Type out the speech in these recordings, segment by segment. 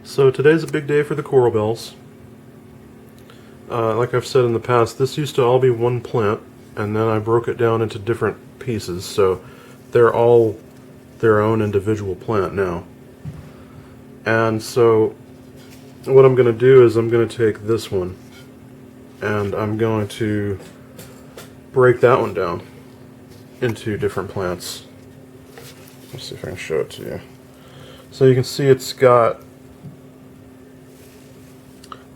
So today's a big day for the coral bells. Like I've said in the past, this used to all be one plant, and then I broke it down into different pieces, so they're all their own individual plant now. And so what I'm going to do is I'm going to take this one and I'm going to break that one down into different plants. Let's see if I can show it to you. So you can see it's got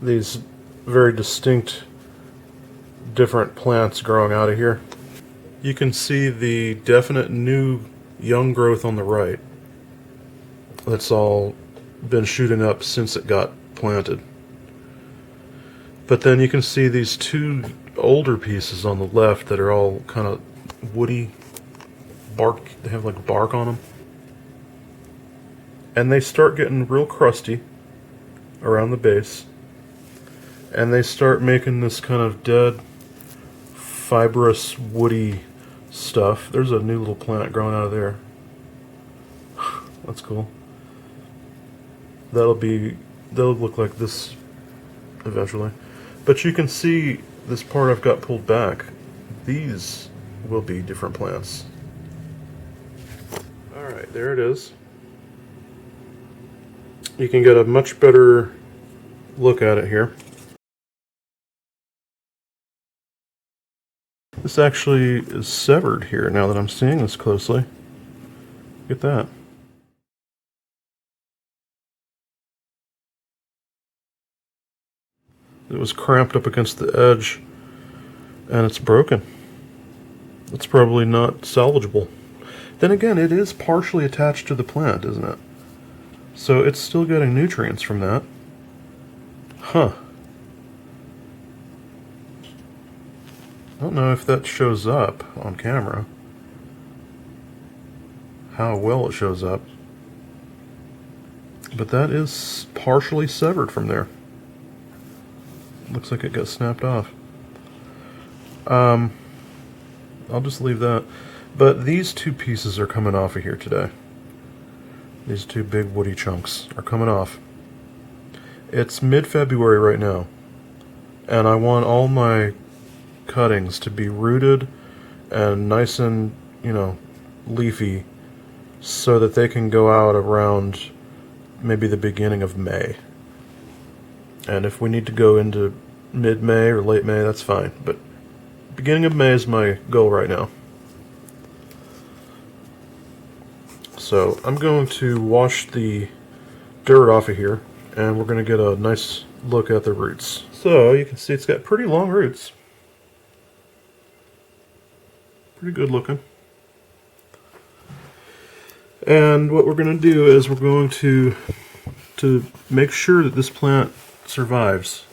these very distinct different plants growing out of here. You can see the definite new young growth on the right. That's all been shooting up since it got planted. But then you can see these two older pieces on the left that are all kind of woody bark. They have like bark on them. And they start getting real crusty around the base. And they start making this kind of dead, fibrous, woody stuff. There's a new little plant growing out of there. That's cool. That'll look like this eventually. But you can see this part I've got pulled back. These will be different plants. Alright, there it is. You can get a much better look at it here. This actually is severed here now that I'm seeing this closely. Look at that. It was cramped up against the edge and it's broken. It's probably not salvageable. Then again, it is partially attached to the plant, isn't it? So it's still getting nutrients from that. Huh. I don't know if that shows up on camera. How well it shows up. But that is partially severed from there. Looks like it got snapped off. I'll just leave that. But these two pieces are coming off of here today. These two big woody chunks are coming off. It's mid-February right now. And I want all my cuttings to be rooted and nice and, leafy so that they can go out around maybe the beginning of May. And if we need to go into mid-May or late May, that's fine. But beginning of May is my goal right now. So I'm going to wash the dirt off of here, and we're going to get a nice look at the roots. So you can see it's got pretty long roots. Pretty good looking. And what we're going to do is we're going to make sure that this plant survives.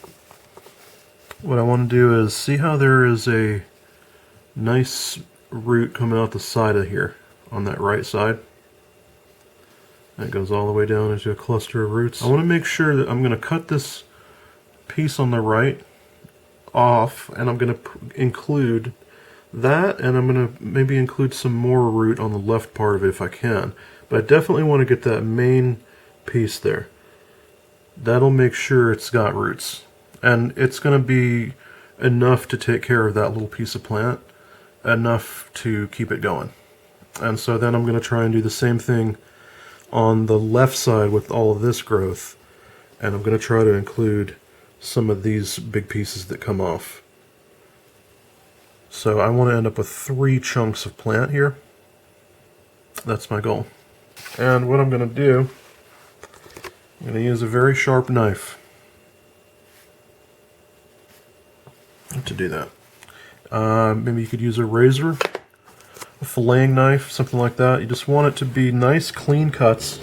What I want to do is see how there is a nice root coming out the side of here on that right side. That goes all the way down into a cluster of roots. I want to make sure that I'm going to cut this piece on the right off, and I'm going to include that, and I'm going to maybe include some more root on the left part of it if I can. But I definitely want to get that main piece there. That'll make sure it's got roots. And it's going to be enough to take care of that little piece of plant, enough to keep it going. And so then I'm going to try and do the same thing on the left side with all of this growth. And I'm going to try to include some of these big pieces that come off. So I want to end up with 3 chunks of plant here. That's my goal. And what I'm going to do, I'm going to use a very sharp knife to do that. Maybe you could use a razor, a filleting knife, something like that. You just want it to be nice, clean cuts.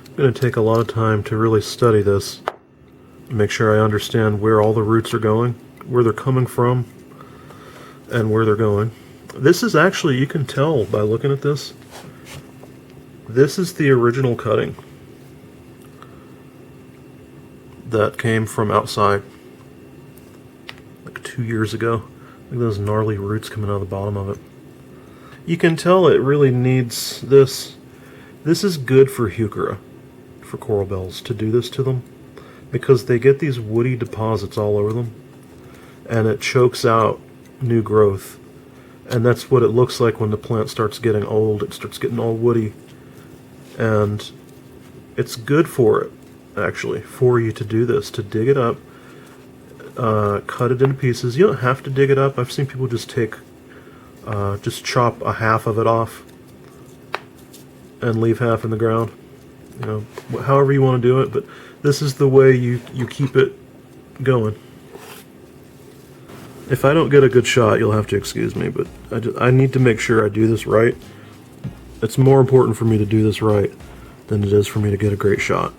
I'm going to take a lot of time to really study this, make sure I understand where all the roots are going, where they're coming from, and where they're going. This is actually, you can tell by looking at this, this is the original cutting that came from outside. like 2 years ago. Look at those gnarly roots coming out of the bottom of it. You can tell it really needs this. This is good for Heuchera, for coral bells, to do this to them, because they get these woody deposits all over them, and it chokes out new growth. And that's what it looks like when the plant starts getting old. It starts getting all woody. And it's good for it, actually, for you to do this, to dig it up, cut it into pieces. You don't have to dig it up. I've seen people just just chop a half of it off and leave half in the ground. You know, however you want to do it, but this is the way you keep it going. If I don't get a good shot, you'll have to excuse me, but I need to make sure I do this right. It's more important for me to do this right than it is for me to get a great shot.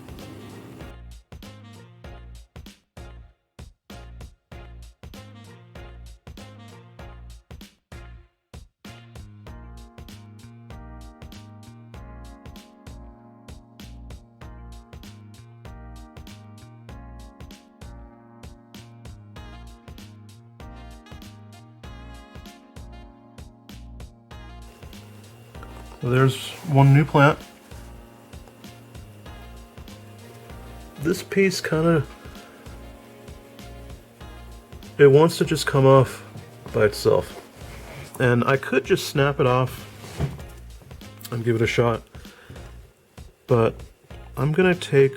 So there's one new plant. This piece it wants to just come off by itself. And I could just snap it off and give it a shot, but I'm gonna take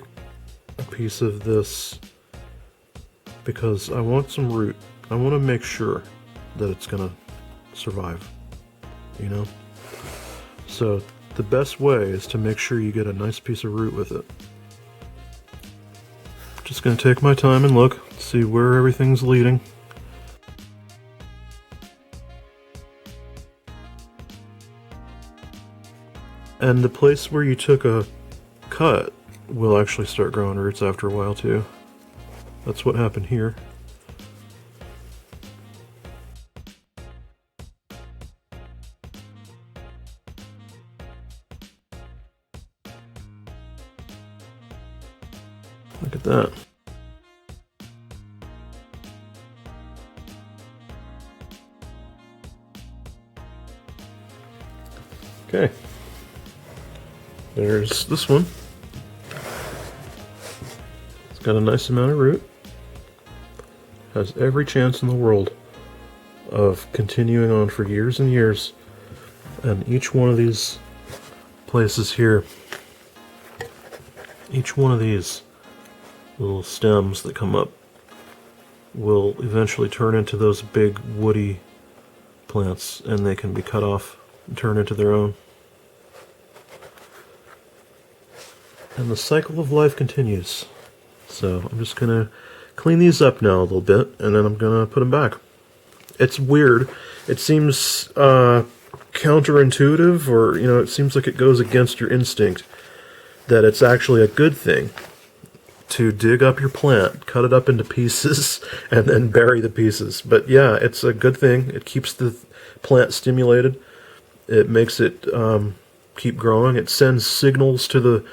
a piece of this because I want some root. I want to make sure that it's gonna survive, you know? So the best way is to make sure you get a nice piece of root with it. Just going to take my time and look, see where everything's leading. And the place where you took a cut will actually start growing roots after a while too. That's what happened here. Look at that. Okay. There's this one. It's got a nice amount of root. Has every chance in the world of continuing on for years and years. And each one of these places here, each one of these little stems that come up will eventually turn into those big woody plants, and they can be cut off and turn into their own. And the cycle of life continues. So I'm just gonna clean these up now a little bit, and then I'm gonna put them back. It's weird. It seems counterintuitive, or it seems like it goes against your instinct that it's actually a good thing to dig up your plant, cut it up into pieces, and then bury the pieces. But yeah, it's a good thing. It keeps the plant stimulated. It makes it keep growing. It sends signals to the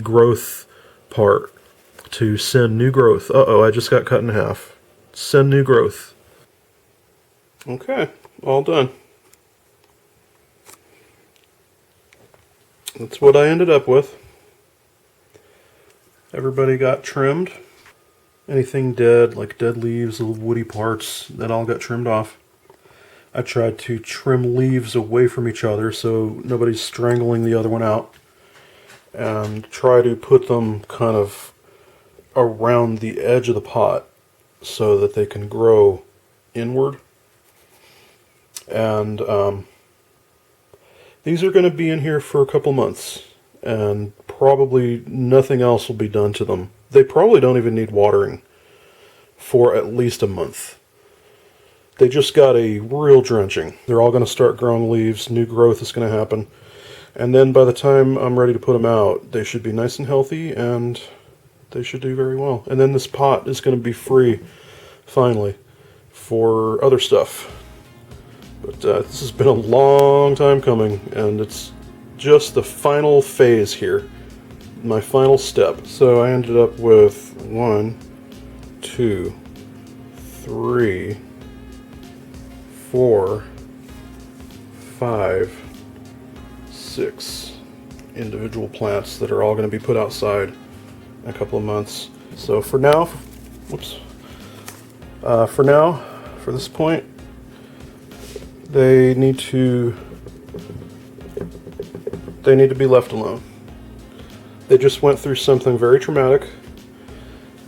growth part to send new growth. Uh-oh, I just got cut in half. Send new growth. Okay, all done. That's what I ended up with. Everybody got trimmed. Anything dead, like dead leaves, little woody parts, that all got trimmed off. I tried to trim leaves away from each other so nobody's strangling the other one out. And try to put them kind of around the edge of the pot so that they can grow inward. And these are going to be in here for a couple months, and probably nothing else will be done to them. They probably don't even need watering for at least a month. They just got a real drenching. They're all going to start growing leaves, new growth is going to happen, and then by the time I'm ready to put them out, they should be nice and healthy, and they should do very well. And then this pot is going to be free, finally, for other stuff. But this has been a long time coming, and it's just the final phase here, my final step. So I ended up with 1, 2, 3, 4, 5, 6 individual plants that are all going to be put outside in a couple of months. So for now, for this point, they need to be left alone. They just went through something very traumatic.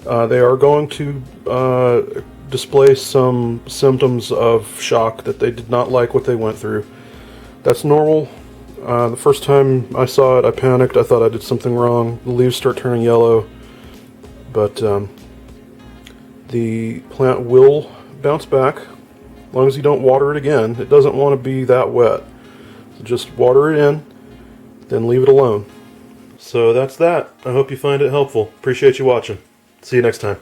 They are going to display some symptoms of shock that they did not like what they went through. That's normal. The first time I saw it, I panicked. I thought I did something wrong. The leaves start turning yellow. But the plant will bounce back as long as you don't water it again. It doesn't want to be that wet. So just water it in, then leave it alone. So that's that. I hope you find it helpful. Appreciate you watching. See you next time.